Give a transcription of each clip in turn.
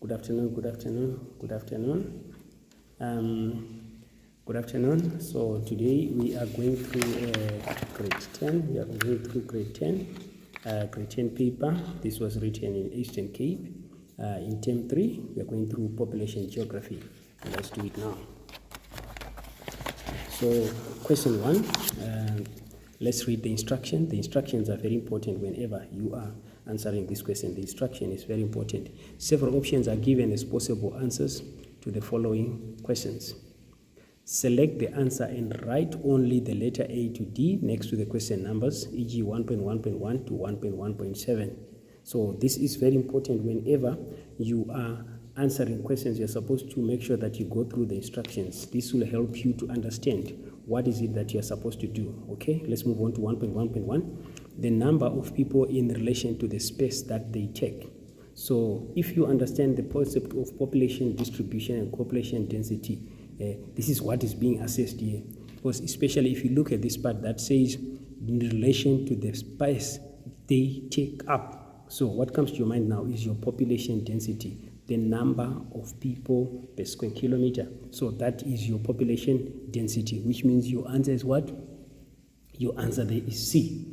Good afternoon, good afternoon, good afternoon. Good afternoon. So today we are going through grade 10. We are going through grade 10 paper. This was written in Eastern Cape. In term 3, we are going through population geography. Let's do it now. So question 1, let's read the instruction. The instructions are very important whenever you are answering this question. The instruction is very important. Several options are given as possible answers to the following questions. Select the answer and write only the letter A to D next to the question numbers, e.g. 1.1.1 to 1.1.7. So this is very important whenever you are answering questions. You're supposed to make sure that you go through the instructions. This will help you to understand what is it that you're supposed to do. Okay, let's move on to 1.1.1. The number of people in relation to the space that they take. So if you understand the concept of population distribution and population density, this is what is being assessed here. Because especially if you look at this part that says in relation to the space they take up. So what comes to your mind now is your population density, the number of people per square kilometer. So that is your population density, which means your answer is what? Your answer there is C.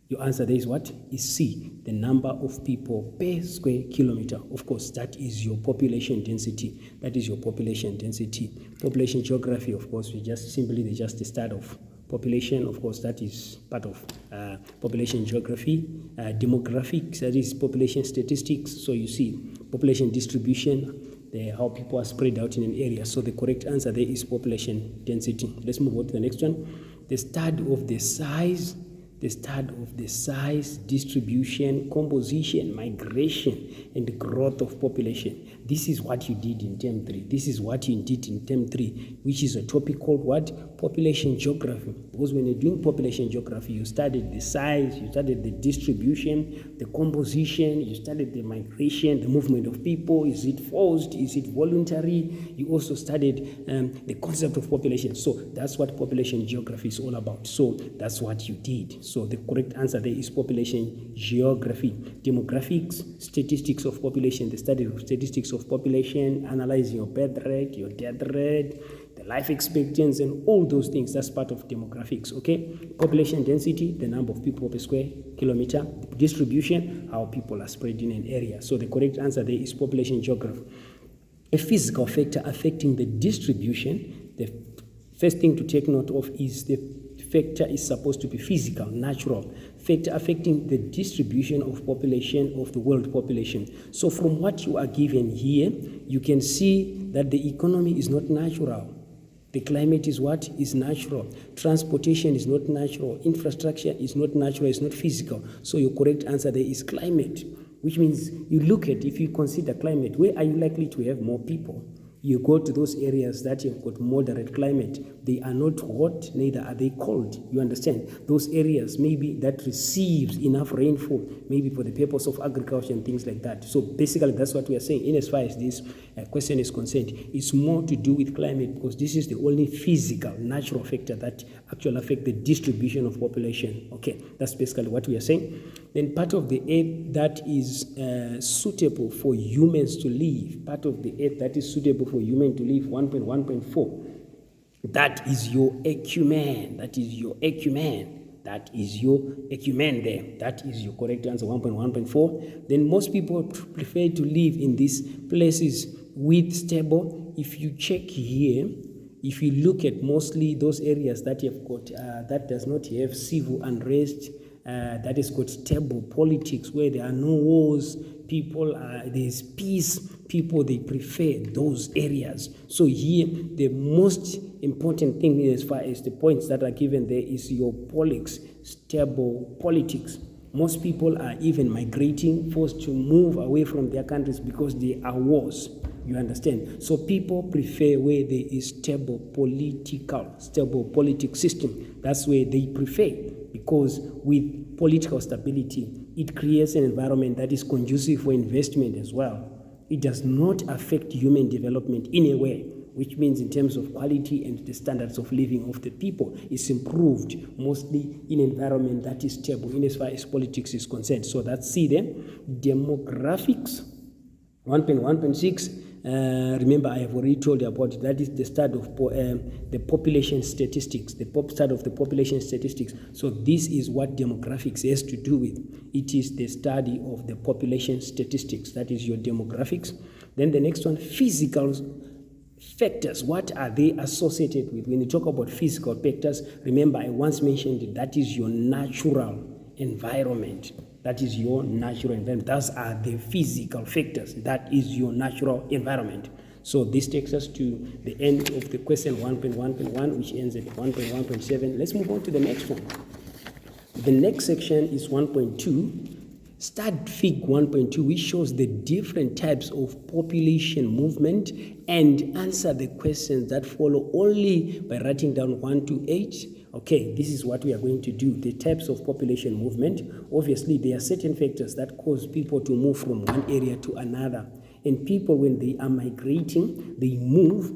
Your answer there is what? Is C, the number of people per square kilometer. Of course, that is your population density. That is your population density. Population geography, of course, they just the start of population. Of course, that is part of population geography. Demographics, that is population statistics. So you see, population distribution, how people are spread out in an area. So the correct answer there is population density. Let's move on to the next one. The study of the size, distribution, composition, migration, and growth of population. This is what you did in term 3. This is what you did in term 3, which is a topic called what? Population geography. Because when you're doing population geography, you studied the size, you studied the distribution, the composition, you studied the migration, the movement of people. Is it forced? Is it voluntary? You also studied the concept of population. So that's what population geography is all about. So that's what you did. So the correct answer there is population geography. Demographics, statistics of population, the study of statistics of population, analyzing your birth rate, your death rate, the life expectancy, and all those things. That's part of demographics, okay? Population density, the number of people per square kilometer. Distribution, how people are spread in an area. So the correct answer there is population geography. A physical factor affecting the distribution, the first thing to take note of is the factor is supposed to be physical, natural. Factor affecting the distribution of population, of the world population. So from what you are given here, you can see that the economy is not natural. The climate is what? Is natural. Transportation is not natural. Infrastructure is not natural, it's not physical. So your correct answer there is climate, which means you look at, if you consider climate, where are you likely to have more people? You go to those areas that have got moderate climate. They are not hot, neither are they cold. You understand? Those areas maybe that receives enough rainfall, maybe for the purpose of agriculture and things like that. So basically that's what we are saying. In as far as this question is concerned, it's more to do with climate, because this is the only physical, natural factor that actually affect the distribution of population. Okay, that's basically what we are saying. Then part of the earth that is suitable for humans to live, part of the earth that is suitable for human to live, 1.1.4. That is your ecumen. That is your ecumen. That is your ecumen there. That is your correct answer, 1.1.4. Then most people prefer to live in these places with stable. If you check here, if you look at mostly those areas that have got that does not have civil unrest, that has got stable politics where there are no wars, there's peace, people, they prefer those areas. So here, the most important thing as far as the points that are given there is your politics, stable politics. Most people are even migrating, forced to move away from their countries because there are wars. You understand? So people prefer where there is stable political system. That's where they prefer, because with political stability, it creates an environment that is conducive for investment as well. It does not affect human development in a way, which means in terms of quality and the standards of living of the people, it's improved mostly in an environment that is stable in as far as politics is concerned. So that's C then. Demographics. 1.1.6, remember I have already told you about it. That is the start of the population statistics, start of the population statistics. So this is what demographics has to do with. It is the study of the population statistics. That is your demographics. Then the next one, physical factors. What are they associated with? When you talk about physical factors, remember I once mentioned it, that is your natural environment. That is your natural environment. Those are the physical factors. That is your natural environment. So this takes us to the end of the question 1.1.1, which ends at 1.1.7. Let's move on to the next one. The next section is 1.2. Start Fig 1.2, which shows the different types of population movement, and answer the questions that follow only by writing down 1 to 8. Okay, this is what we are going to do. The types of population movement. Obviously, there are certain factors that cause people to move from one area to another. And people, when they are migrating, they move.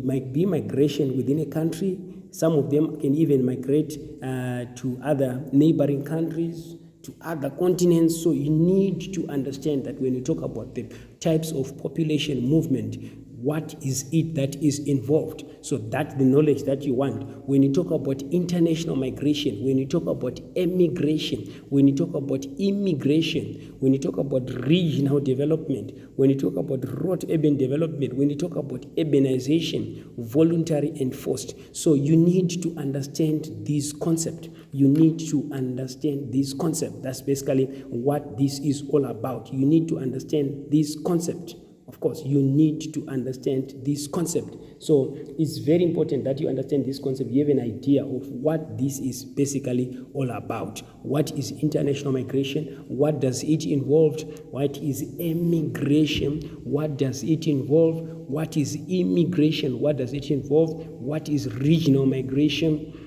Might be migration within a country. Some of them can even migrate to other neighboring countries, to other continents. So you need to understand that when you talk about the types of population movement, what is it that is involved? So that's the knowledge that you want. When you talk about international migration, when you talk about emigration, when you talk about immigration, when you talk about regional development, when you talk about rural-urban development, when you talk about urbanization, voluntary and forced. So you need to understand this concept. You need to understand this concept. That's basically what this is all about. You need to understand this concept. Of course, you need to understand this concept. So it's very important that you understand this concept. You have an idea of what this is basically all about. What is international migration? What does it involve? What is emigration? What does it involve? What is immigration? What does it involve? What is regional migration?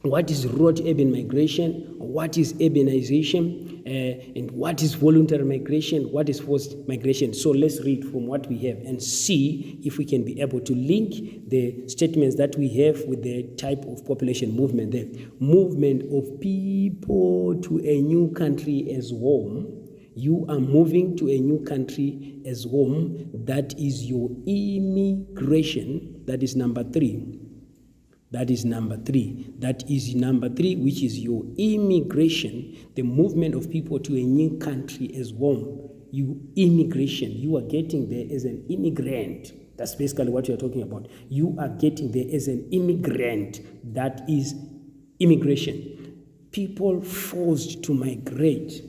What is rural-urban migration? What is urbanization? And what is voluntary migration? What is forced migration? So let's read from what we have and see if we can be able to link the statements that we have with the type of population movement there. Movement of people to a new country as home. You are moving to a new country as home. That is your immigration. That is number 3. That is number 3. That is number 3, which is your immigration, the movement of people to a new country as home. Immigration, you are getting there as an immigrant. That's basically what you're talking about. You are getting there as an immigrant. That is immigration. People forced to migrate.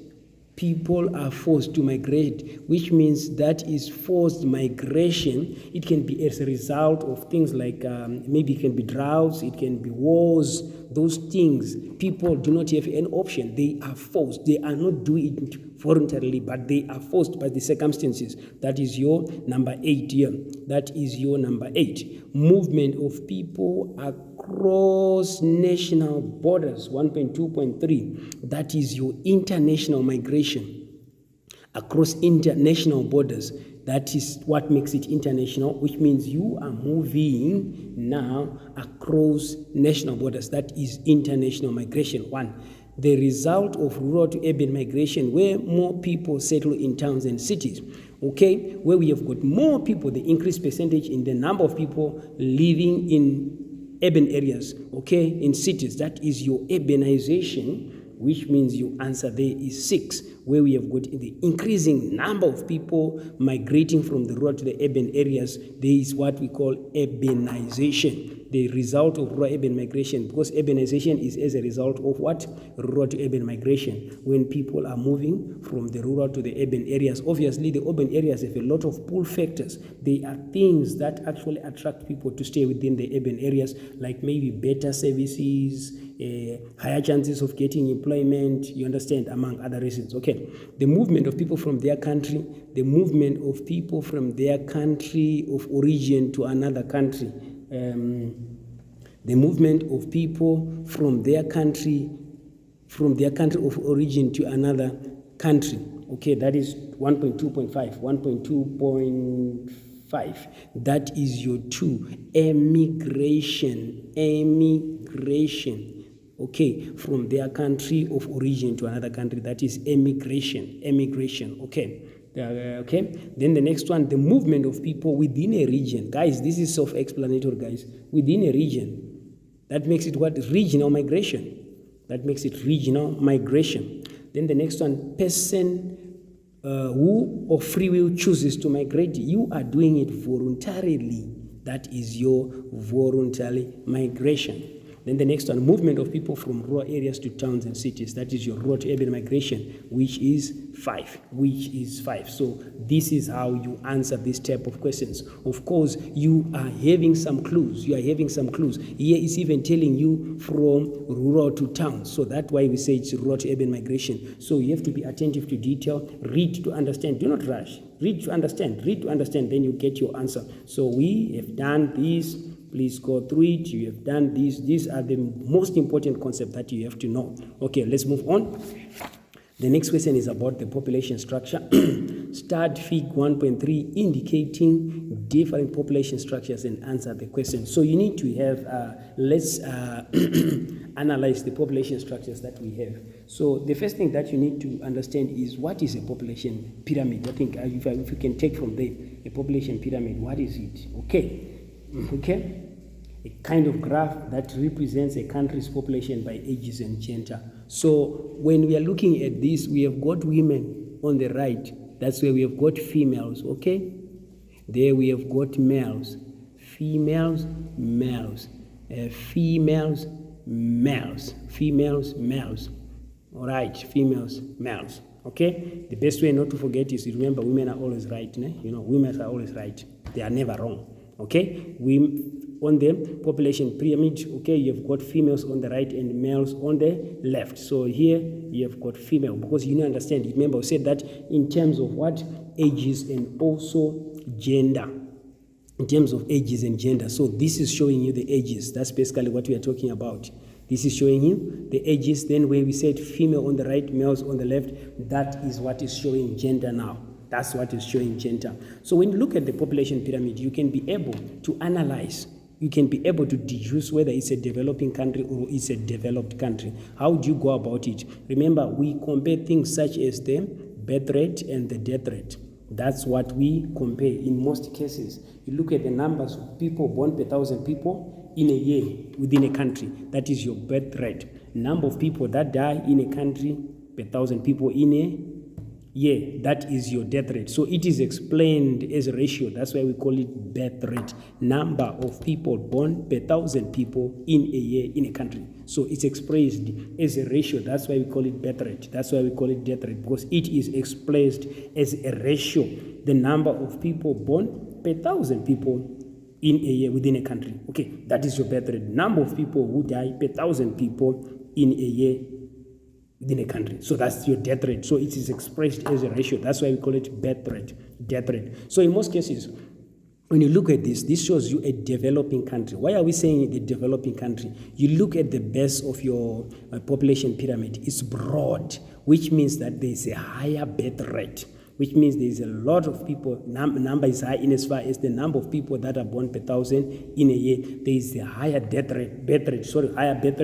People are forced to migrate, which means that is forced migration. It can be as a result of things like maybe it can be droughts, it can be wars, those things. People do not have an option. They are forced. They are not doing it voluntarily, but they are forced by the circumstances. That is your number 8 here. That is your number 8. Movement of people across national borders, 1.2.3. That is your international migration. Across international borders. That is what makes it international, which means you are moving now across national borders. That is international migration. 1. The result of rural to urban migration, where more people settle in towns and cities. Okay, where we have got more people, the increased percentage in the number of people living in urban areas, okay, in cities. That is your urbanization, which means your answer there is 6, where we have got the increasing number of people migrating from the rural to the urban areas. There is what we call urbanization, the result of rural-urban migration, because urbanization is as a result of what? Rural to urban migration. When people are moving from the rural to the urban areas, obviously the urban areas have a lot of pull factors. They are things that actually attract people to stay within the urban areas, like maybe better services, higher chances of getting employment, you understand, among other reasons. Okay, the movement of people from their country, the movement of people from their country of origin to another country, the movement of people from their country of origin to another country. Okay, that is 1.2.5, 1.2.5. That is your 2. Emigration. Okay, from their country of origin to another country. That is emigration. Okay. Okay, then the next one, the movement of people within a region. Guys, this is self-explanatory, guys. Within a region, that makes it what? Regional migration. That makes it regional migration. Then the next one, person who of free will chooses to migrate. You are doing it voluntarily. That is your voluntary migration. Then the next one, movement of people from rural areas to towns and cities. That is your rural to urban migration, which is 5. So this is how you answer this type of questions. Of course, you are having some clues. Here it's even telling you from rural to town. So that's why we say it's rural to urban migration. So you have to be attentive to detail, read to understand. Do not rush. Read to understand, then you get your answer. So we have done this. Please go through it. You have done this. These are the most important concepts that you have to know. Okay, let's move on. The next question is about the population structure. Start Fig 1.3 indicating different population structures and answer the question. So you need to have, let's analyze the population structures that we have. So the first thing that you need to understand is what is a population pyramid. I think if you can take from there, a population pyramid, what is it? Okay, a kind of graph that represents a country's population by ages and gender. So when we are looking at this, we have got women on the right. That's where we have got females, okay? There we have got males, females, males, females, males. All right, females, males, okay? The best way not to forget is, remember, women are always right, né? Women are always right. They are never wrong. Okay, on the population pyramid, okay, you've got females on the right and males on the left. So here you have got female, because you understand, remember I said that in terms of what? Ages and also gender. In terms of ages and gender. So this is showing you the ages. That's basically what we are talking about. This is showing you the ages. Then where we said female on the right, males on the left, that is what is showing gender now. That's what is showing gender. So when you look at the population pyramid, you can be able to analyze. You can be able to deduce whether it's a developing country or it's a developed country. How do you go about it? Remember, we compare things such as the birth rate and the death rate. That's what we compare in most cases. You look at the numbers of people born per 1,000 people in a year within a country. That is your birth rate. Number of people that die in a country per 1,000 people in a that is your death rate. So it is explained as a ratio. That's why we call it birth rate. Number of people born per 1,000 people in a year in a country. So it's expressed as a ratio. That's why we call it birth rate. That's why we call it death rate, because it is expressed as a ratio. The number of people born per 1,000 people in a year within a country. Okay, that is your birth rate. Number of people who die per 1,000 people in a year within a country. So that's your death rate. So it is expressed as a ratio. That's why we call it birth rate, death rate. So in most cases, when you look at this, this shows you a developing country. Why are we saying a developing country? You look at the base of your population pyramid. It's broad, which means that there is a higher birth rate, which means there is a lot of people, number is high in as far as the number of people that are born per 1,000 in a year. There is a higher higher birth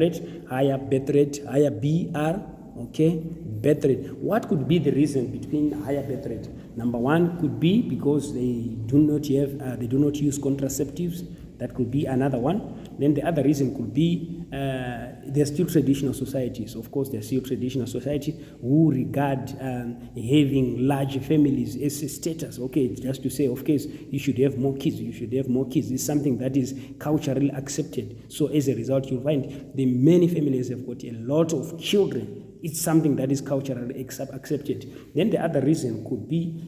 rate, higher BR, okay, birth rate. What could be the reason between higher birth rate? Number one could be because they do not use contraceptives. That could be another one. Then the other reason could be they're still traditional societies. Of course, they're still traditional societies who regard having large families as a status. Okay, just to say, of course, you should have more kids. You should have more kids. It's something that is culturally accepted. So as a result, you find the many families have got a lot of children. It's something that is culturally accepted. Then the other reason could be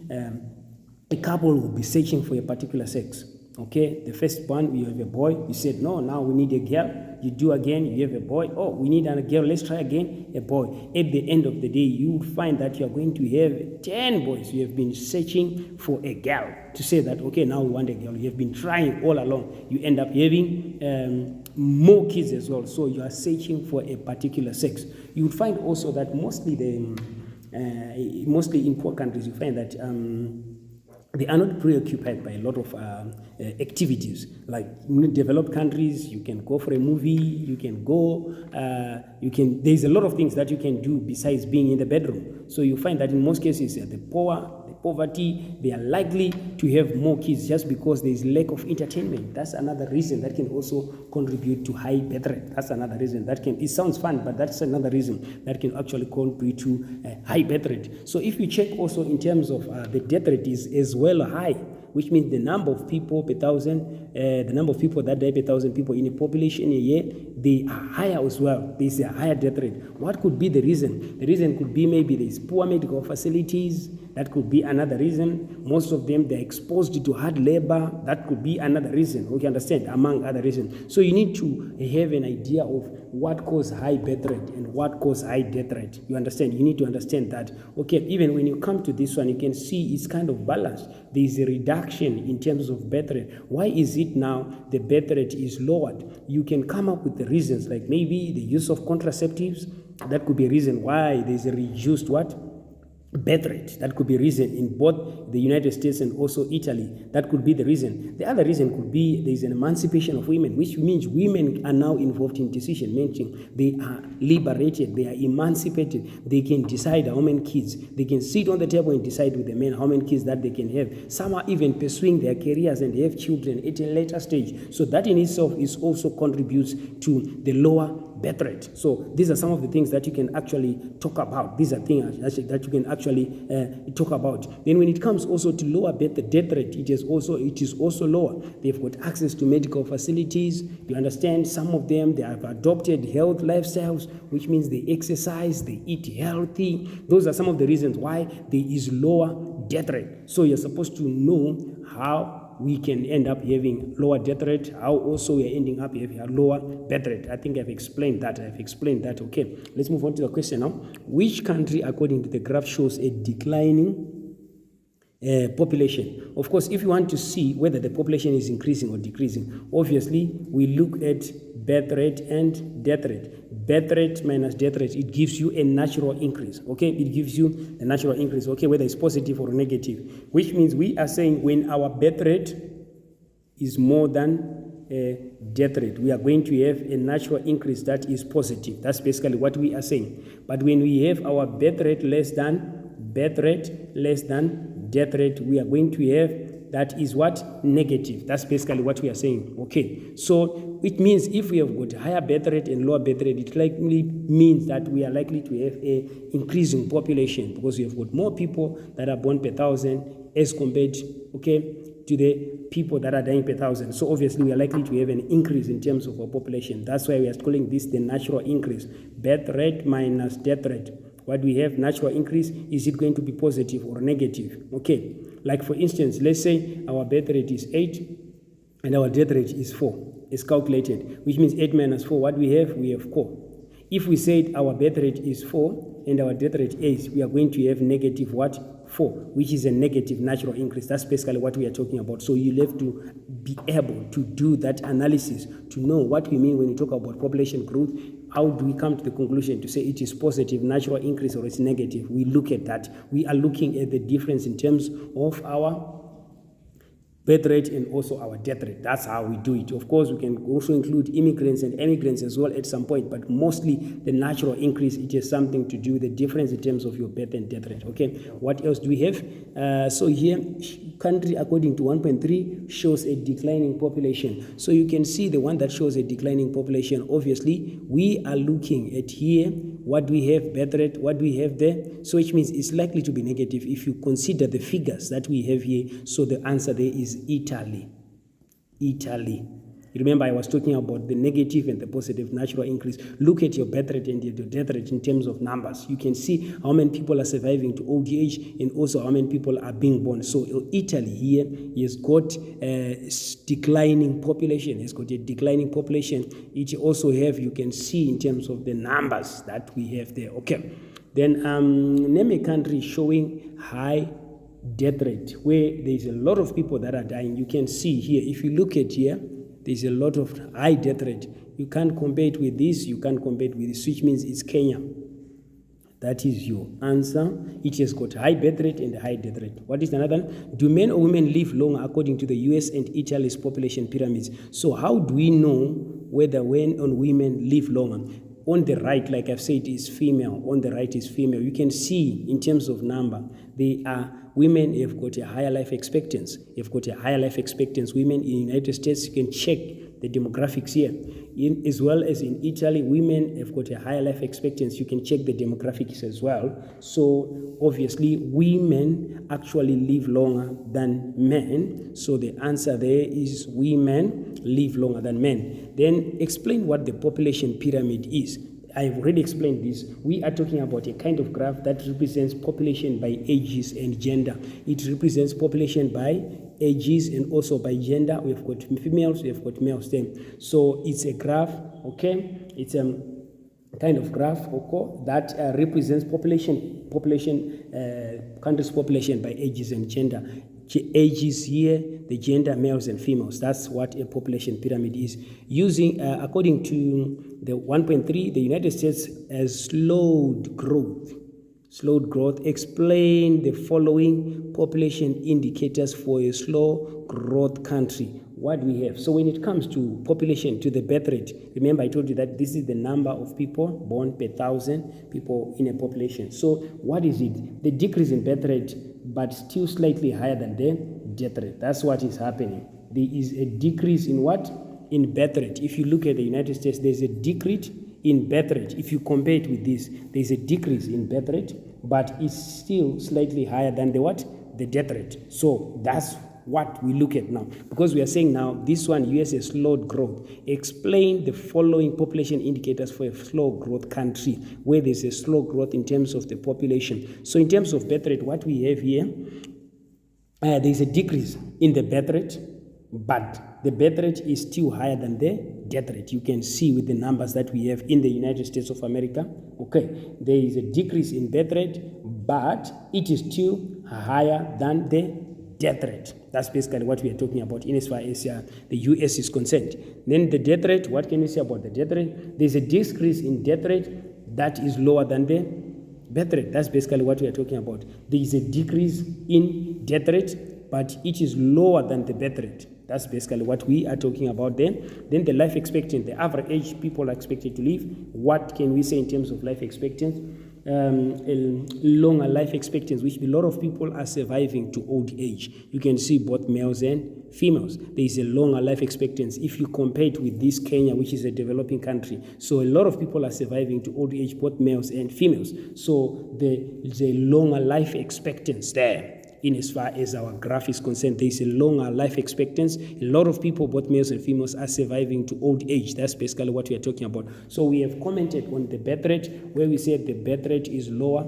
a couple will be searching for a particular sex. Okay, the first one, you have a boy, you said, no, now we need a girl. You do again, you have a boy. Oh, we need a girl, let's try again, a boy. At the end of the day, you will find that you are going to have 10 boys. You have been searching for a girl to say that, okay, now we want a girl. You have been trying all along. You end up having more kids as well. So you are searching for a particular sex. You will find also that mostly in poor countries, you find that they are not preoccupied by a lot of activities. Like in developed countries, you can go for a movie, you can go, there's a lot of things that you can do besides being in the bedroom. So you find that in most cases, the poor poverty, they are likely to have more kids just because there is lack of entertainment. That's another reason that can also contribute to high birth rate. That's another reason that can, it sounds fun, but that's another reason that can actually contribute to high birth rate. So if you check also in terms of the death rate is as well high, which means the number of people per thousand, the number of people that die per thousand people in a population a year, they are higher as well. There's a higher death rate. What could be the reason? The reason could be maybe there's poor medical facilities. That could be another reason. Most of them, they're exposed to hard labor. That could be another reason. Okay, understand? Among other reasons. So you need to have an idea of what causes high birth rate and what causes high death rate. You understand? You need to understand that. Okay, even when you come to this one, you can see it's kind of balanced. There is a reduction in terms of birth rate. Why is it now the birth rate is lowered? You can come up with the reasons, like maybe the use of contraceptives. That could be a reason why there's a reduced what? Birth rate. That could be a reason in both the United States and also Italy. That could be the reason. The other reason could be there is an emancipation of women, which means women are now involved in decision making. They are liberated. They are emancipated. They can decide how many kids. They can sit on the table and decide with the men how many kids that they can have. Some are even pursuing their careers and they have children at a later stage. So that in itself is also contributes to the lower birth rate. So these are some of the things that you can actually talk about. These are things that you can actually talk about. Then when it comes also to lower death rate, it is also lower. They've got access to medical facilities. You understand, some of them, they have adopted health lifestyles, which means they exercise, they eat healthy. Those are some of the reasons why there is lower death rate. So you're supposed to know how we can end up having lower death rate, how also we are ending up having a lower birth rate. I think I've explained that. Okay, let's move on to the question now. Which country, according to the graph, shows a declining population? Of course, if you want to see whether the population is increasing or decreasing, obviously we look at birth rate and death rate. Birth rate minus death rate, it gives you a natural increase. Okay, it gives you a natural increase. Okay, whether it's positive or negative, which means we are saying when our birth rate is more than death rate, we are going to have a natural increase that is positive. That's basically what we are saying. But when we have our birth rate less than death rate, we are going to have that is what? Negative. That's basically what we are saying. Okay, so it means if we have got higher birth rate and lower birth rate, it likely means that we are likely to have a increasing population because we have got more people that are born per thousand as compared, okay, to the people that are dying per thousand. So obviously we are likely to have an increase in terms of our population. That's why we are calling this the natural increase. Birth rate minus death rate. What we have, natural increase, is it going to be positive or negative? Okay, like for instance, let's say our birth rate is 8 and our death rate is 4. It's calculated, which means 8 minus 4, what we have 4. If we said our birth rate is 4 and our death rate is, we are going to have negative what? 4, which is a negative natural increase. That's basically what we are talking about. So you have to be able to do that analysis to know what we mean when we talk about population growth. How do we come to the conclusion to say it is positive, natural increase, or it's negative? We look at that. We are looking at the difference in terms of our birth rate and also our death rate. That's how we do it. Of course, we can also include immigrants and emigrants as well at some point, but mostly the natural increase, it has something to do with the difference in terms of your birth and death rate. Okay, what else do we have? So here, country according to 1.3 shows a declining population. So you can see the one that shows a declining population. Obviously, we are looking at here what we have, birth rate, what we have there. So which means it's likely to be negative if you consider the figures that we have here. So the answer there is Italy. Remember, I was talking about the negative and the positive natural increase. Look at your birth rate and your death rate in terms of numbers. You can see how many people are surviving to old age and also how many people are being born. So Italy here has got a declining population. It's got a declining population. It also have, you can see in terms of the numbers that we have there. Okay. Then name a country showing high death rate where there's a lot of people that are dying. You can see here, if you look at here, there's a lot of high death rate. You can't compare it with this, you can't compare it with this, which means it's Kenya. That is your answer. It has got high birth rate and high death rate. What is another one? Do men or women live longer according to the US and Italy's population pyramids? So how do we know whether men or women live longer? On the right, like I've said, is female. On the right is female. You can see in terms of number, they are women have got a higher life expectancy. You've got a higher life expectancy. Women in the United States, you can check the demographics here. As well as in Italy, women have got a higher life expectancy. You can check the demographics as well. So obviously, women actually live longer than men. So the answer there is women live longer than men. Then explain what the population pyramid is. I've already explained this. We are talking about a kind of graph that represents population by ages and gender. It represents population by ages and also by gender. We've got females, we've got males then. So it's a graph, okay? It's a kind of graph, okay, that represents country's population by ages and gender. Ages here, the gender, males and females. That's what a population pyramid is. Using, according to the 1.3, the United States has slowed growth. Explain the following population indicators for a slow growth country. What we have. So when it comes to population, to the birth rate, remember I told you that this is the number of people born per 1,000 people in a population. So what is it? The decrease in birth rate, but still slightly higher than the death rate. That's what is happening. There is a decrease in what? In birth rate. If you look at the United States, there's a decrease in birth rate. If you compare it with this, there's a decrease in birth rate, but it's still slightly higher than the what? The death rate. So that's what we look at now. Because we are saying now, this one, US has slowed growth. Explain the following population indicators for a slow growth country, where there's a slow growth in terms of the population. So in terms of birth rate, what we have here, there's a decrease in the birth rate, but the birth rate is still higher than the death rate. You can see with the numbers that we have in the United States of America. Okay, there is a decrease in birth rate, but it is still higher than the death rate. That's basically what we are talking about in as far as the US is concerned. Then the death rate, what can you say about the death rate? There's a decrease in death rate that is lower than the birth rate. That's basically what we are talking about. There is a decrease in death rate, but it is lower than the birth rate. That's basically what we are talking about there. Then the life expectancy, the average age people are expected to live. What can we say in terms of life expectancy? A longer life expectancy, which a lot of people are surviving to old age. You can see both males and females. There is a longer life expectancy if you compare it with this Kenya, which is a developing country. So a lot of people are surviving to old age, both males and females. So there is a longer life expectancy there. In as far as our graph is concerned, there is a longer life expectancy. A lot of people, both males and females, are surviving to old age. That's basically what we are talking about. So we have commented on the birth rate, where we said the birth rate is lower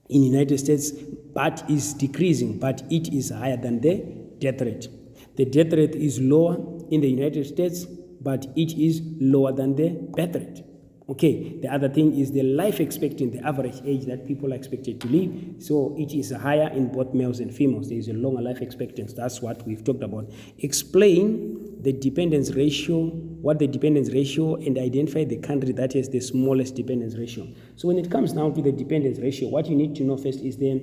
in the United States, but is decreasing, but it is higher than the death rate. The death rate is lower in the United States, but it is lower than the birth rate. Okay, the other thing is the life expectancy, the average age that people are expected to live. So it is higher in both males and females. There is a longer life expectancy. That's what we've talked about. Explain the dependence ratio, what the dependence ratio, and identify the country that has the smallest dependence ratio. So when it comes now to the dependence ratio, what you need to know first is the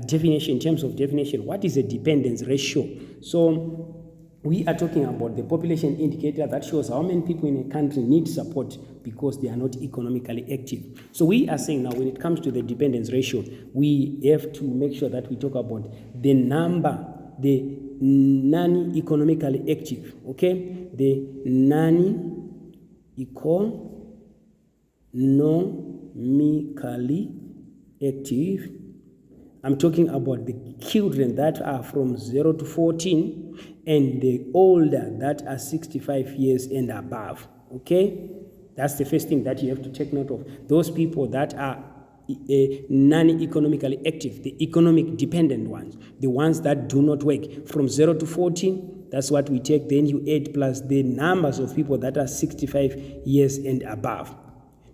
definition. In terms of definition, what is a dependence ratio? So we are talking about the population indicator that shows how many people in a country need support because they are not economically active. So we are saying now when it comes to the dependence ratio, we have to make sure that we talk about the number, the non-economically active, okay? The non-economically active. I'm talking about the children that are from 0 to 14 and the older that are 65 years and above, okay? That's the first thing that you have to take note of. Those people that are non-economically active, the economic dependent ones, the ones that do not work, from 0 to 14, that's what we take. Then you add plus the numbers of people that are 65 years and above.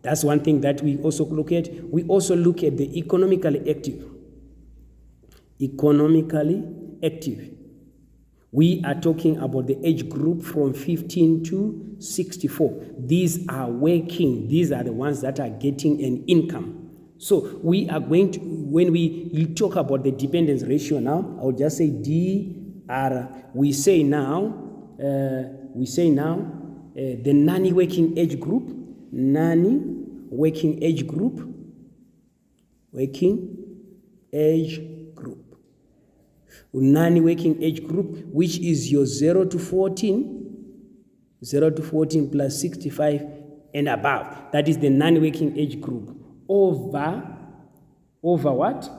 That's one thing that we also look at. We also look at the economically active. Economically active. We are talking about the age group from 15 to 64. These are working. These are the ones that are getting an income. So we are going to, when we talk about the dependence ratio now, I'll just say DR. We say now the non-working age group. non-working age group, working age group, non-working age group, which is your 0 to 14 plus 65 and above. That is the non-working age group over what?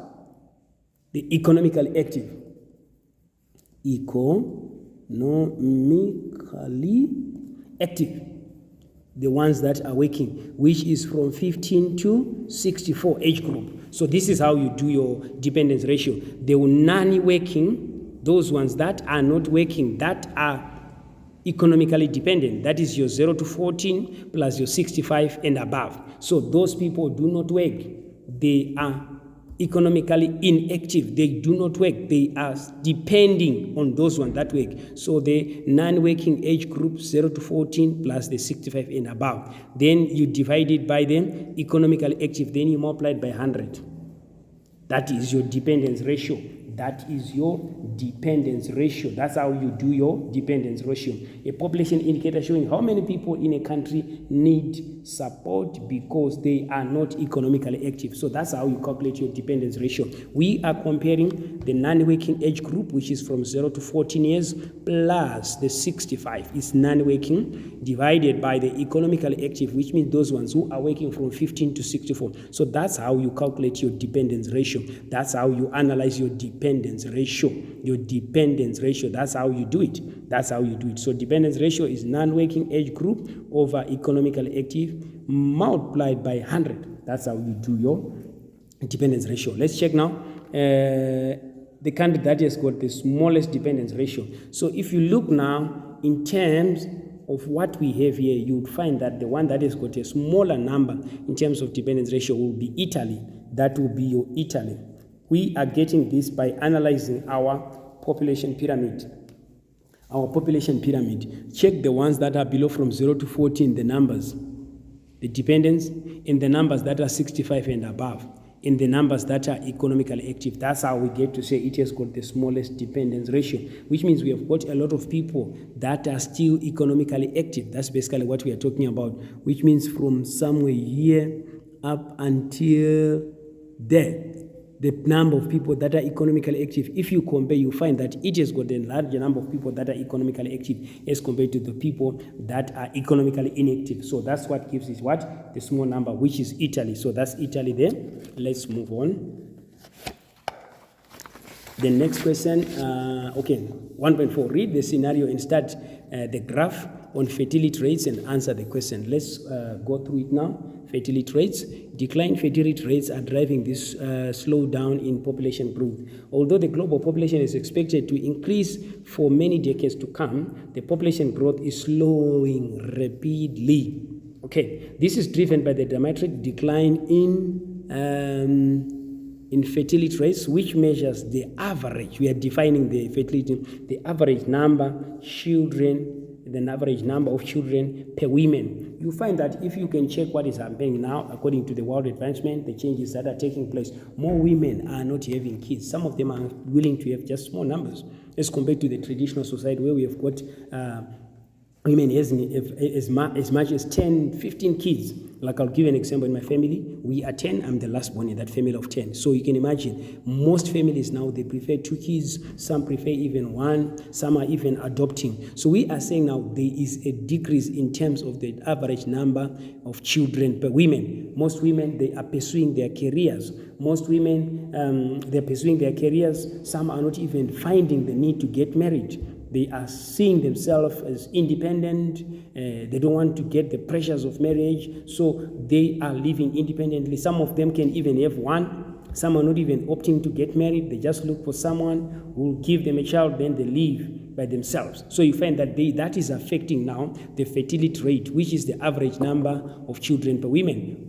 The economically active. Economically active. The ones that are working, which is from 15 to 64 age group. So this is how you do your dependence ratio. The non-working, those ones that are not working, that are economically dependent, that is your 0 to 14 plus your 65 and above. So those people do not work. They are economically inactive. They do not work. They are depending on those ones that work. So the non-working age group 0 to 14 plus the 65 and above. Then you divide it by the economically active. Then you multiply it by 100. That is your dependence ratio. That is your dependence ratio. That's how you do your dependence ratio. A population indicator showing how many people in a country need support because they are not economically active. So that's how you calculate your dependence ratio. We are comparing the non-working age group, which is from 0 to 14 years, plus the 65 is non-working, divided by the economically active, which means those ones who are working from 15 to 64. So that's how you calculate your dependence ratio. That's how you analyze your dependence ratio. Your dependence ratio, that's how you do it. That's how you do it. So dependence ratio is non-working age group over economically active multiplied by 100. That's how you do your dependence ratio. Let's check now. The country that has got the smallest dependence ratio. So if you look now in terms of what we have here, you would find that the one that has got a smaller number in terms of dependence ratio will be Italy. That will be your Italy. We are getting this by analyzing our population pyramid. Our population pyramid. Check the ones that are below from 0 to 14, the numbers, the dependents, in the numbers that are 65 and above, in the numbers that are economically active. That's how we get to say it has got the smallest dependence ratio, which means we have got a lot of people that are still economically active. That's basically what we are talking about, which means from somewhere here up until there. The number of people that are economically active, if you compare, you find that it has got a larger number of people that are economically active as compared to the people that are economically inactive. So that's what gives us what? The small number, which is Italy. So that's Italy there. Let's move on. The next question, 1.4, read the scenario and start the graph on fertility rates and answer the question. Let's go through it now. Fertility rates. Declined fertility rates are driving this slowdown in population growth. Although the global population is expected to increase for many decades to come, the population growth is slowing rapidly. Okay, this is driven by the dramatic decline in fertility rates, which measures the average. We are defining the fertility, the average number of children per woman. You find that if you can check what is happening now, according to the world advancement, the changes that are taking place, more women are not having kids. Some of them are willing to have just small numbers as compared to the traditional society where we have got women as much as 10, 15 kids. Like I'll give an example. In my family, we are 10. I'm the last born in that family of 10. So you can imagine, most families now, they prefer 2 kids. Some prefer even 1. Some are even adopting. So we are saying now there is a decrease in terms of the average number of children per women. Most women, they are pursuing their careers. Most women, they're pursuing their careers. Some are not even finding the need to get married. They are seeing themselves as independent. They don't want to get the pressures of marriage, so they are living independently. Some of them can even have one. Some are not even opting to get married. They just look for someone who will give them a child, then they live by themselves. So you find that that is affecting now the fertility rate, which is the average number of children per woman.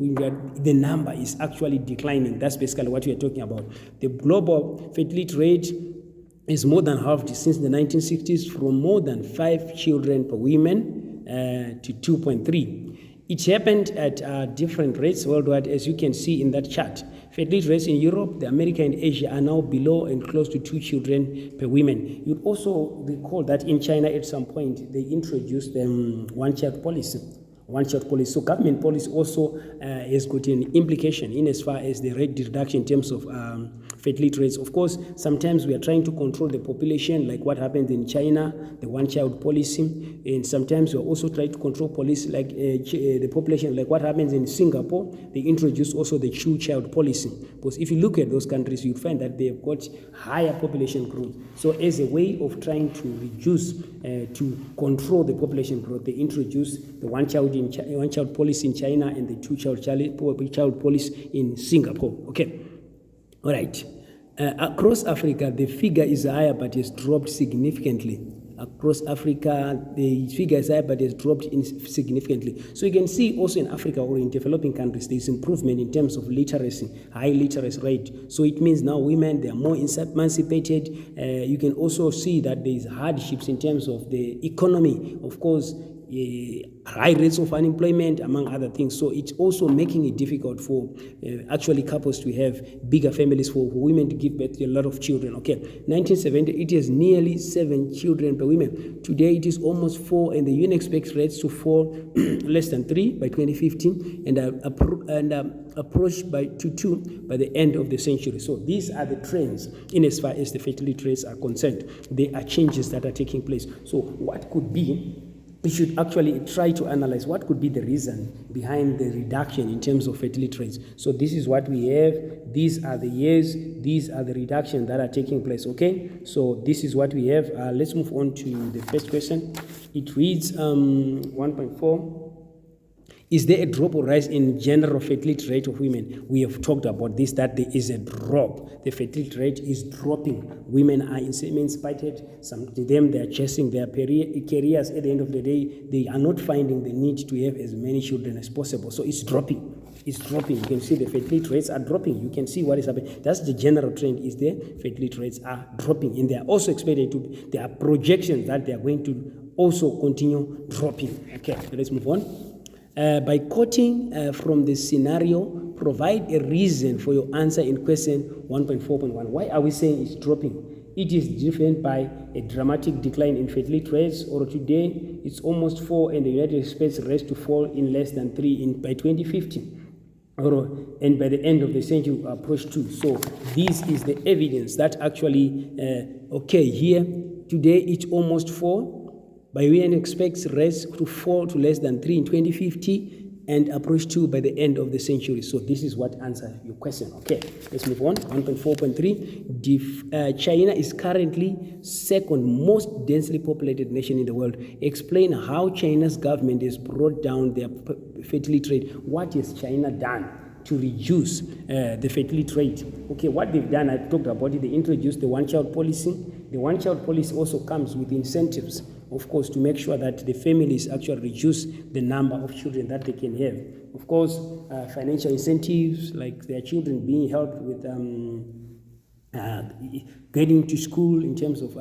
The number is actually declining. That's basically what we are talking about. The global fertility rate is more than halved since the 1960s, from more than 5 children per woman to 2.3. It happened at different rates worldwide, as you can see in that chart. Fertility rates in Europe, the America, and Asia are now below and close to 2 children per woman. You'd also recall that in China at some point they introduced one-child policy, one-child policy. So government policy also has got an implication in as far as the rate reduction in terms of fertility rates. Of course, sometimes we are trying to control the population, like what happened in China, the one-child policy, and sometimes we are also trying to control policy like the population, like what happens in Singapore. They introduced also the two-child policy, because if you look at those countries, you find that they have got higher population growth. So as a way of trying to reduce, to control the population growth, they introduced the one-child policy in China and the two-child policy in Singapore. Okay, all right. Across Africa, the figure is higher but has dropped significantly. Across Africa, the figure is higher but has dropped significantly. So you can see also in Africa or in developing countries, there is improvement in terms of literacy, high literacy rate. So it means now women, they are more emancipated. You can also see that there is hardships in terms of the economy. Of course, high rates of unemployment, among other things. So it's also making it difficult for actually couples to have bigger families, for women to give birth to a lot of children. Okay, 1970, it is nearly 7 children per woman. Today, it is almost 4, and the UN expects rates to fall less than 3 by 2015 and approach to 2 by the end of the century. So these are the trends in as far as the fertility rates are concerned. There are changes that are taking place. So what could be? We should actually try to analyze what could be the reason behind the reduction in terms of fertility rates. So this is what we have. These are the years. These are the reductions that are taking place. Okay, so this is what we have. Let's move on to the first question. It reads 1.4. Is there a drop or rise in general fertility rate of women? We have talked about this, that there is a drop. The fertility rate is dropping. Women are emancipated. Some of them, they are chasing their careers. At the end of the day, they are not finding the need to have as many children as possible. So it's dropping. It's dropping. You can see the fertility rates are dropping. You can see what is happening. That's the general trend, is the fertility rates are dropping. And they are also expected to, there are projections that they are going to also continue dropping. Okay, let's move on. By quoting from the scenario, provide a reason for your answer in question 1.4.1. Why are we saying it's dropping? It is driven by a dramatic decline in fertility rates, or today it's almost 4, and the United States rates to fall in less than 3 by 2050. And by the end of the century, approach 2. So this is the evidence that actually, here, today it's almost 4. By UN expects rates to fall to less than 3 in 2050 and approach 2 by the end of the century. So this is what answers your question. Okay, let's move on. 1.4.3. China is currently second most densely populated nation in the world. Explain how China's government has brought down their fertility rate. What has China done to reduce the fertility rate? Okay, what they've done, I've talked about it. They introduced the one-child policy. The one-child policy also comes with incentives, of course, to make sure that the families actually reduce the number of children that they can have. Of course, financial incentives, like their children being helped with getting to school, in terms of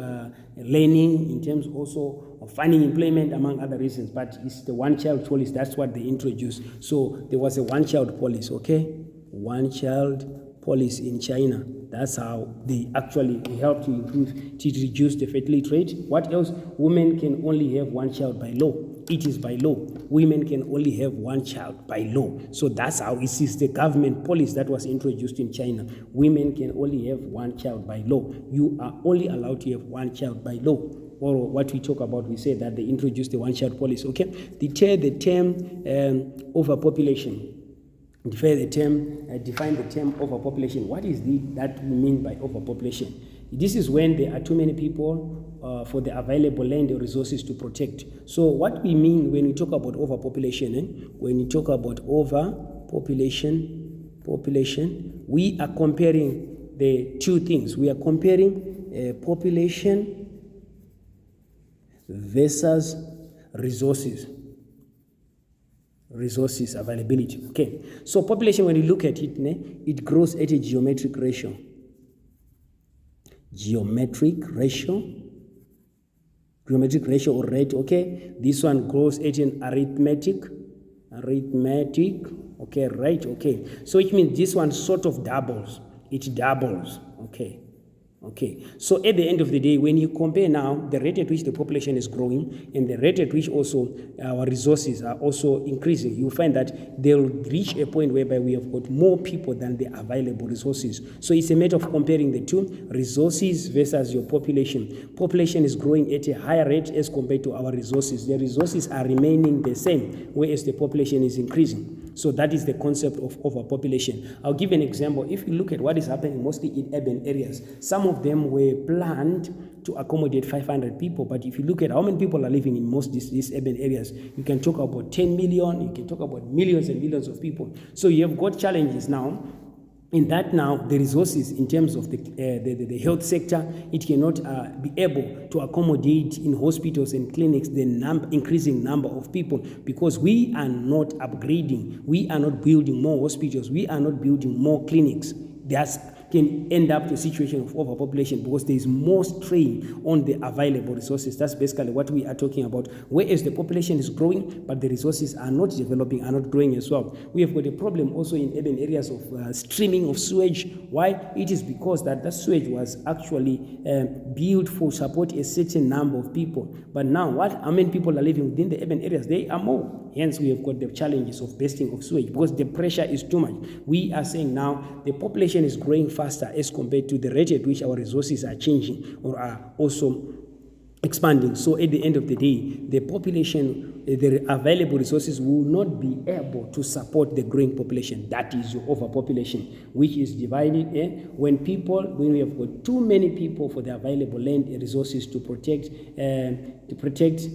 learning, in terms also of finding employment, among other reasons. But it's the one-child policy. That's what they introduced. So there was a one-child policy, okay? One-child policy in China. That's how they actually help to improve, to reduce the fertility rate. What else? Women can only have one child by law. It is by law. Women can only have one child by law. So that's how it is the government policy that was introduced in China. Women can only have one child by law. You are only allowed to have one child by law. Or what we talk about, we say that they introduced the one-child policy. Okay, the term overpopulation. Define the term overpopulation. What is that we mean by overpopulation? This is when there are too many people for the available land or resources to protect. So what we mean when we talk about overpopulation, when we talk about overpopulation, we are comparing the two things. We are comparing population versus resources availability. Okay, so population, when you look at it, it grows at a geometric ratio, or rate. Okay, this one grows at an arithmetic, okay, right? Okay, so it means this one sort of doubles. Okay, Okay, so at the end of the day, when you compare now the rate at which the population is growing and the rate at which also our resources are also increasing, you find that they'll reach a point whereby we have got more people than the available resources. So it's a matter of comparing the two, resources versus your population. Population is growing at a higher rate as compared to our resources. The resources are remaining the same, whereas the population is increasing. So that is the concept of overpopulation. I'll give an example. If you look at what is happening mostly in urban areas, some of them were planned to accommodate 500 people, but if you look at how many people are living in most these urban areas, you can talk about 10 million, you can talk about millions and millions of people. So you have got challenges now. In that now, the resources in terms of the health sector, it cannot be able to accommodate in hospitals and clinics the increasing number of people, because we are not upgrading, we are not building more hospitals, we are not building more clinics. There's can end up to a situation of overpopulation because there is more strain on the available resources. That's basically what we are talking about. Whereas the population is growing, but the resources are not developing, are not growing as well. We have got a problem also in urban areas of streaming of sewage. Why? It is because that sewage was actually built for support a certain number of people. But now, how many people are living within the urban areas? They are more. Hence, we have got the challenges of bursting of sewage because the pressure is too much. We are saying now the population is growing faster as compared to the rate at which our resources are changing or are also expanding. So at the end of the day, the population, the available resources will not be able to support the growing population. That is your overpopulation, which is divided. When we have got too many people for the available land and resources to protect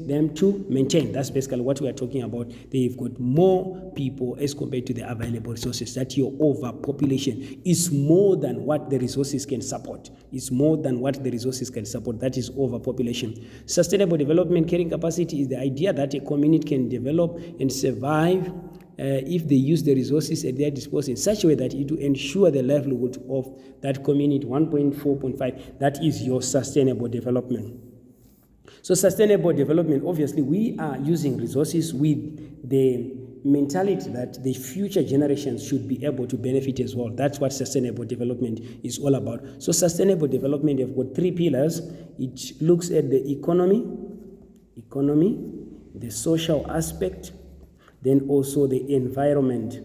them to maintain. That's basically what we are talking about. They've got more people as compared to the available resources. That your overpopulation is more than what the resources can support. It's more than what the resources can support. That is overpopulation. Sustainable development carrying capacity is the idea that a community can develop and survive if they use the resources at their disposal in such a way that it will ensure the livelihood of that community. 1.4.5, that is your sustainable development. So sustainable development, obviously, we are using resources with the mentality that the future generations should be able to benefit as well. That's what sustainable development is all about. So sustainable development, you've got three pillars. It looks at the economy, the social aspect, then also the environment.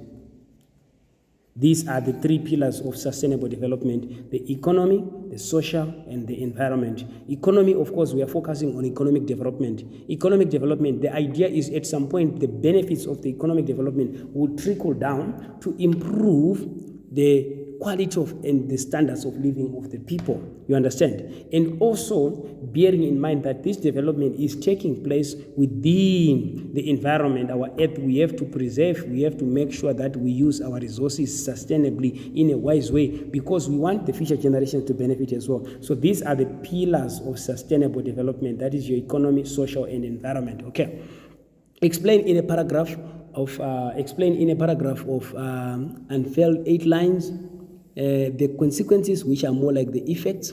These are the three pillars of sustainable development: the economy, the social, and the environment. Economy, of course, we are focusing on economic development. Economic development, the idea is at some point the benefits of the economic development will trickle down to improve the quality of and the standards of living of the people. You understand? And also bearing in mind that this development is taking place within the environment, our earth. We have to preserve, we have to make sure that we use our resources sustainably in a wise way, because we want the future generations to benefit as well. So these are the pillars of sustainable development. That is your economy, social, and environment. Okay. Explain in a paragraph of unfurled 8 lines the consequences, which are more like the effects,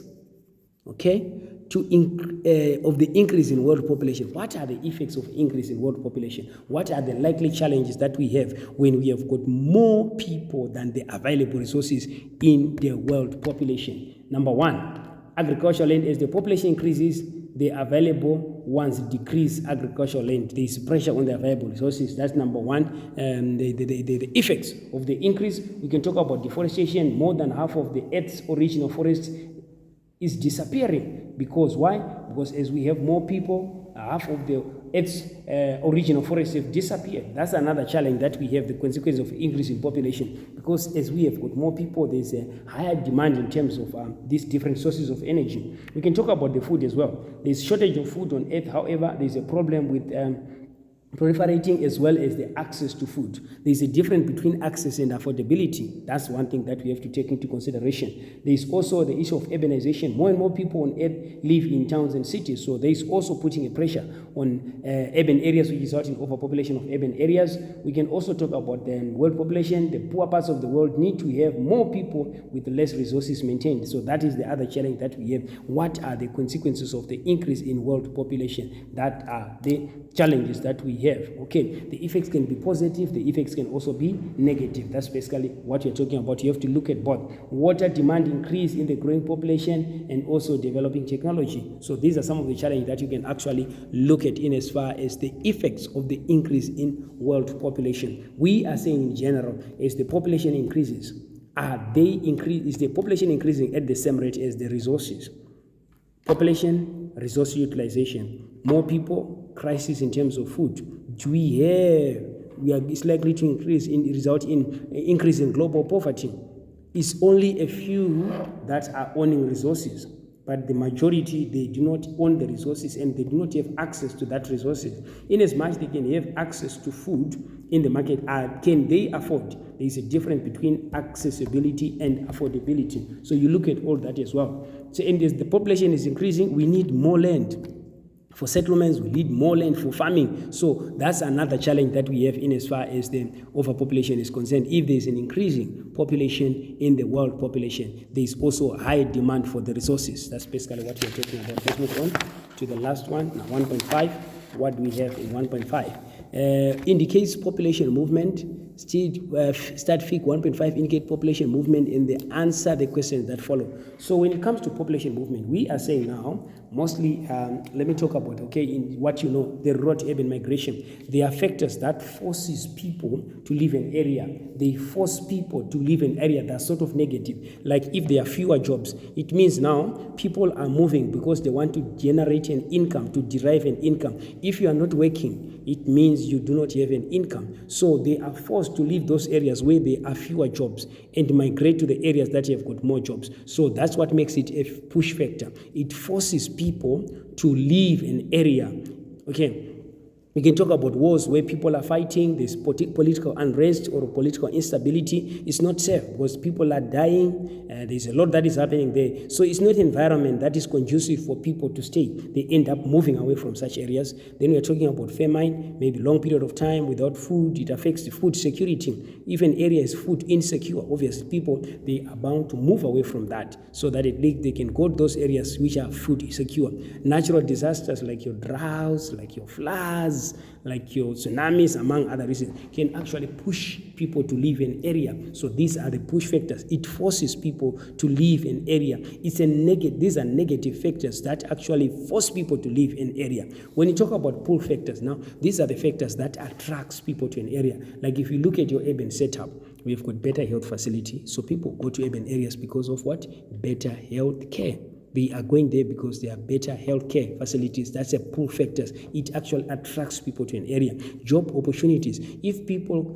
okay, of the increase in world population. What are the effects of increase in world population? What are the likely challenges that we have when we have got more people than the available resources in the world population? Number one, agricultural land. As the population increases, the available ones decrease agricultural land. There is pressure on the available resources. That's number one. The effects of the increase, we can talk about deforestation. More than half of the Earth's original forests is disappearing. Because why? Because as we have more people, half of the Earth's original forests have disappeared. That's another challenge that we have, the consequence of increase in population. Because as we have got more people, there's a higher demand in terms of these different sources of energy. We can talk about the food as well. There's shortage of food on Earth. However, there's a problem with proliferating as well as the access to food. There's a difference between access and affordability. That's one thing that we have to take into consideration. There's also the issue of urbanization. More and more people on Earth live in towns and cities, so there's also putting a pressure on urban areas, which is resulting in overpopulation of urban areas. We can also talk about the world population. The poor parts of the world need to have more people with less resources maintained. So that is the other challenge that we have. What are the consequences of the increase in world population? That are the challenges that we have. Okay, the effects can be positive, the effects can also be negative. That's basically what you're talking about. You have to look at both water demand increase in the growing population and also developing technology. So these are some of the challenges that you can actually look at in as far as the effects of the increase in world population. We are saying in general, as the population increases, is the population increasing at the same rate as the resources? Population, resource utilization, more people, crisis in terms of food. It's likely to result in increase in global poverty. It's only a few that are owning resources, but the majority, they do not own the resources and they do not have access to that resources. In as much they can have access to food in the market, can they afford? There is a difference between accessibility and affordability. So you look at all that as well. So, and as the population is increasing, we need more land for settlements, we need more land for farming. So that's another challenge that we have in as far as the overpopulation is concerned. If there's an increasing population in the world population, there's also a high demand for the resources. That's basically what we're talking about. Let's move on to the last one, now 1.5. What do we have in 1.5? Indicates population movement. Start Fig 1.5 indicate population movement in the answer the questions that follow. So when it comes to population movement, we are saying now, mostly, let me talk about, in what you know, the rural urban migration. There are factors that forces people to live in an area. They force people to live in an area that's sort of negative. Like if there are fewer jobs, it means now people are moving because they want to generate an income, to derive an income. If you are not working, it means you do not have an income. So they are forced to leave those areas where there are fewer jobs and migrate to the areas that have got more jobs. So that's what makes it a push factor. It forces people to leave an area. Okay. We can talk about wars where people are fighting, there's political unrest or political instability. It's not safe because people are dying. There's a lot that is happening there. So it's not an environment that is conducive for people to stay. They end up moving away from such areas. Then we're talking about famine, maybe long period of time without food. It affects the food security. If an area is food insecure, obviously people, they are bound to move away from that so that at least they can go to those areas which are food secure. Natural disasters like your droughts, like your floods, like your tsunamis, among other reasons, can actually push people to leave an area. So these are the push factors. It forces people to leave an area. These are negative factors that actually force people to leave an area. When you talk about pull factors now, these are the factors that attracts people to an area. Like if you look at your urban setup, we've got better health facility. So people go to urban areas because of what? Better health care. They are going there because there are better healthcare facilities. That's a pull factor. It actually attracts people to an area. Job opportunities. If people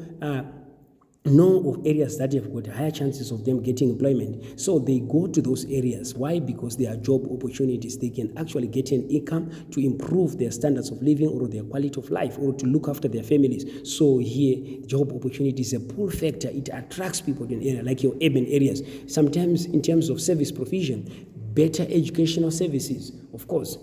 know of areas that have got higher chances of them getting employment, so they go to those areas. Why? Because there are job opportunities. They can actually get an income to improve their standards of living or their quality of life or to look after their families. So here, job opportunities is a pull factor. It attracts people to an area, like your urban areas. Sometimes in terms of service provision, better educational services, of course.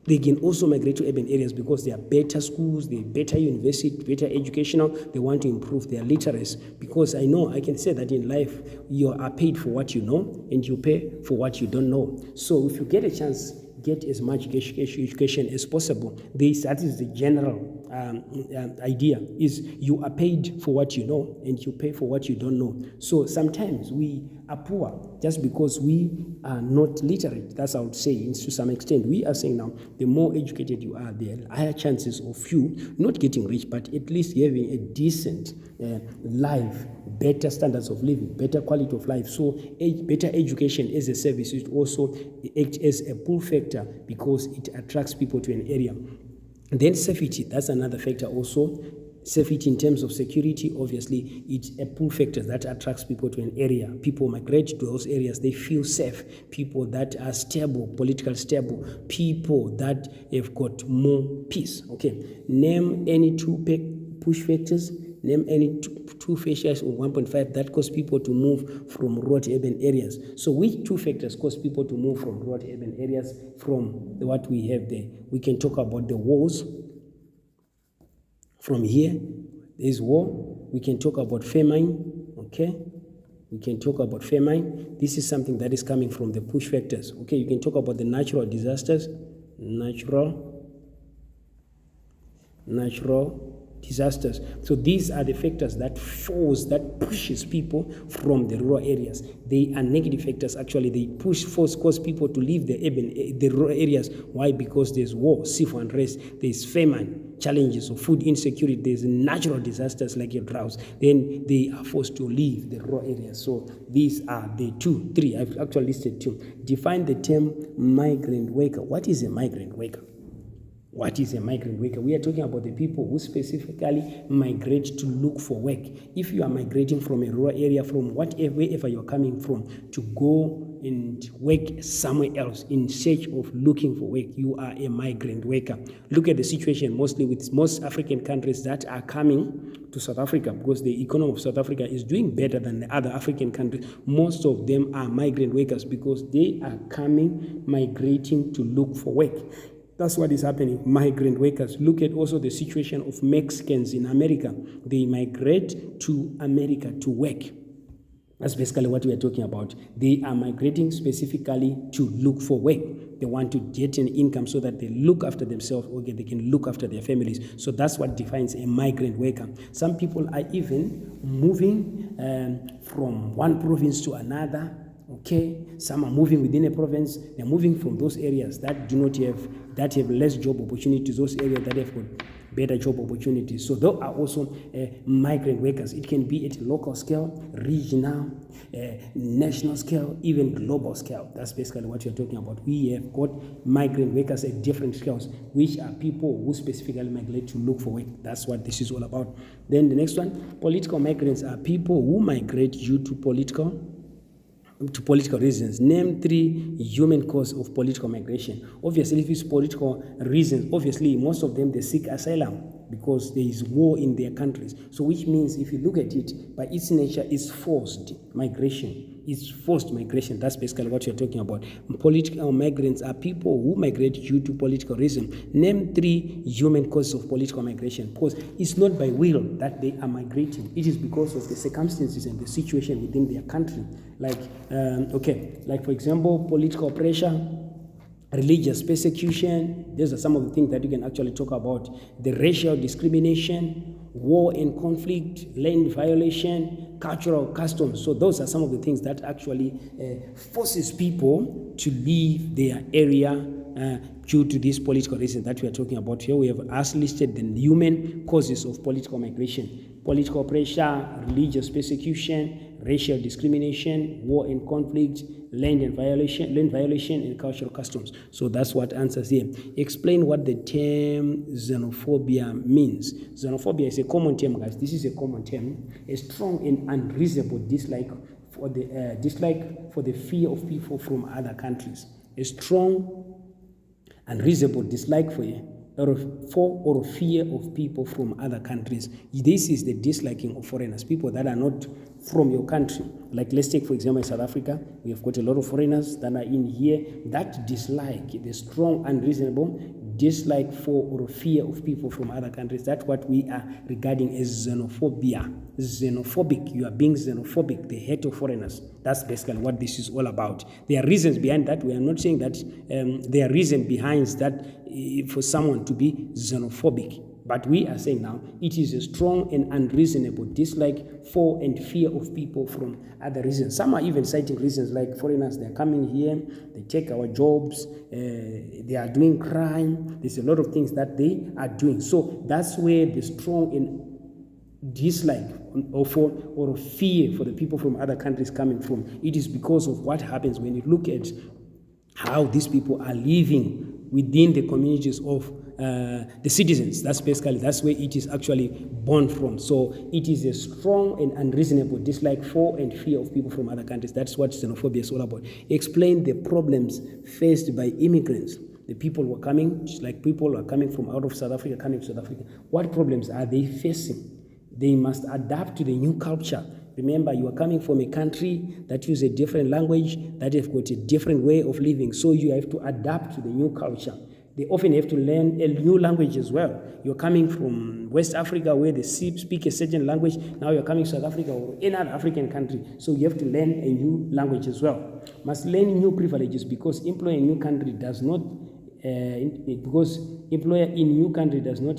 They can also migrate to urban areas because there are better schools, there are better university, better educational. They want to improve their literacy because I can say that in life, you are paid for what you know and you pay for what you don't know. So if you get a chance, get as much education as possible. That is the general idea, is you are paid for what you know and you pay for what you don't know. So sometimes we are poor just because we are not literate. That's, I would say, to some extent. We are saying now, the more educated you are, the higher chances of you not getting rich, but at least having a decent life, better standards of living, better quality of life. So better education as a service, it also acts as a pull factor because it attracts people to an area. And then safety, that's another factor also. Safety in terms of security, obviously, it's a pull factor that attracts people to an area. People migrate to those areas, they feel safe. People that are stable, politically stable, people that have got more peace. Okay, name any two push factors. Name any two factors of 1.5 that cause people to move from rural to urban areas. So which two factors cause people to move from rural to urban areas from what we have there? We can talk about the wars. From here, there's war. We can talk about famine, okay? We can talk about famine. This is something that is coming from the push factors, okay? You can talk about the natural disasters, natural natural disasters. So these are the factors that pushes people from the rural areas. They are negative factors. Actually, they cause people to leave the rural areas. Why? Because there's war, civil unrest, there's famine, challenges of food insecurity, there's natural disasters like your droughts. Then they are forced to leave the rural areas. So these are the three. I've actually listed two. Define the term migrant worker. What is a migrant worker? What is a migrant worker? We are talking about the people who specifically migrate to look for work. If you are migrating from a rural area, from wherever you're coming from, to go and work somewhere else in search of looking for work, you are a migrant worker. Look at the situation mostly with most African countries that are coming to South Africa, because the economy of South Africa is doing better than the other African countries. Most of them are migrant workers because they are migrating to look for work. That's what is happening, migrant workers. Look at also the situation of Mexicans in America. They migrate to America to work. That's basically what we are talking about. They are migrating specifically to look for work. They want to get an income so that they look after themselves, or they can look after their families. So that's what defines a migrant worker. Some people are even moving from one province to another. Okay, some are moving within a province. They're moving from those areas that do not have less job opportunities, those areas that have got better job opportunities. So there are also migrant workers. It can be at a local scale, regional, national scale, even global scale. That's basically what you're talking about. We have got migrant workers at different scales, which are people who specifically migrate to look for work. That's what this is all about. Then the next one, political migrants are people who migrate due to political reasons. Name 3 human causes of political migration. Obviously, if it's political reasons, obviously most of them, they seek asylum because there is war in their countries. So which means if you look at it, by its nature, it's forced migration. It's forced migration. That's basically what you're talking about. Political migrants are people who migrate due to political reason. Name 3 human causes of political migration. Because it's not by will that they are migrating. It is because of the circumstances and the situation within their country. Like for example, political pressure, religious persecution. These are some of the things that you can actually talk about. The racial discrimination, war and conflict, land violation, cultural customs. So those are some of the things that actually forces people to leave their area due to these political reasons that we are talking about here. We have as listed the human causes of political migration: political pressure, religious persecution, racial discrimination, war and conflict, land violation, and cultural customs. So that's what answers here. Explain what the term xenophobia means. Xenophobia is a common term, guys. This is a common term. A strong and unreasonable dislike for the fear of people from other countries. A strong unreasonable dislike for or fear of people from other countries. This is the disliking of foreigners, people that are not from your country. Like let's take, for example, South Africa. We have got a lot of foreigners that are in here. That dislike, the strong, unreasonable dislike for or fear of people from other countries, that's what we are regarding as xenophobia. Xenophobic, you are being xenophobic, the hate of foreigners. That's basically what this is all about. There are reasons behind that. We are not saying that there are reasons behind that for someone to be xenophobic. But we are saying now it is a strong and unreasonable dislike for and fear of people from other reasons. Some are even citing reasons like foreigners, they're coming here, they take our jobs, they are doing crime. There's a lot of things that they are doing. So that's where the strong and dislike or fear for the people from other countries coming from. It is because of what happens when you look at how these people are living within the communities of the citizens. That's where it is actually born from. So it is a strong and unreasonable dislike for and fear of people from other countries. That's what xenophobia is all about. Explain the problems faced by immigrants. The people who are coming, just like people who are coming from out of South Africa, coming to South Africa. What problems are they facing? They must adapt to the new culture. Remember, you are coming from a country that uses a different language, that have got a different way of living. So you have to adapt to the new culture. They often have to learn a new language as well. You're coming from West Africa where they speak a certain language. Now you're coming to South Africa or any other African country. So you have to learn a new language as well. Must learn new privileges because employing a new country does not because employer in new country does not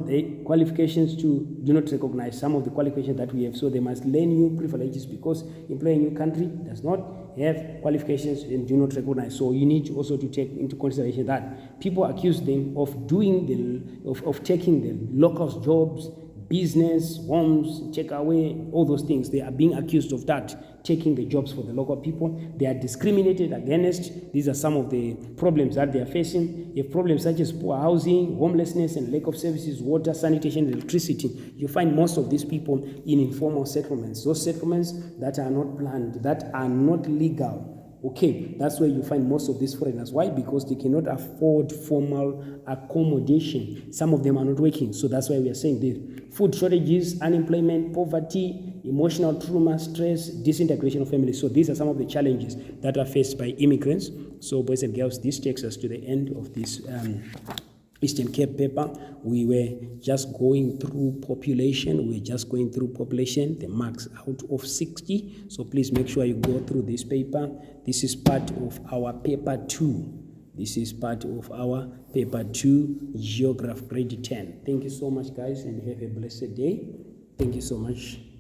the qualifications do not recognize some of the qualifications that we have, so they must learn new privileges because employer in new country does not have qualifications and do not recognize. So you need also to take into consideration that people accuse them of doing of taking the locals jobs, business, homes, check away, all those things. They are being accused of that, taking the jobs for the local people. They are discriminated against. These are some of the problems that they are facing. You have problems such as poor housing, homelessness, and lack of services, water, sanitation, electricity. You find most of these people in informal settlements, those settlements that are not planned, that are not legal. Okay, that's where you find most of these foreigners. Why? Because they cannot afford formal accommodation. Some of them are not working, so that's why we are saying this. Food shortages, unemployment, poverty, emotional trauma, stress, disintegration of families. So these are some of the challenges that are faced by immigrants. So boys and girls, this takes us to the end of this Eastern Cape paper. We were just going through population. The marks out of 60. So please make sure you go through this paper. This is part of our paper 2. Geography grade 10. Thank you so much, guys, and have a blessed day. Thank you so much.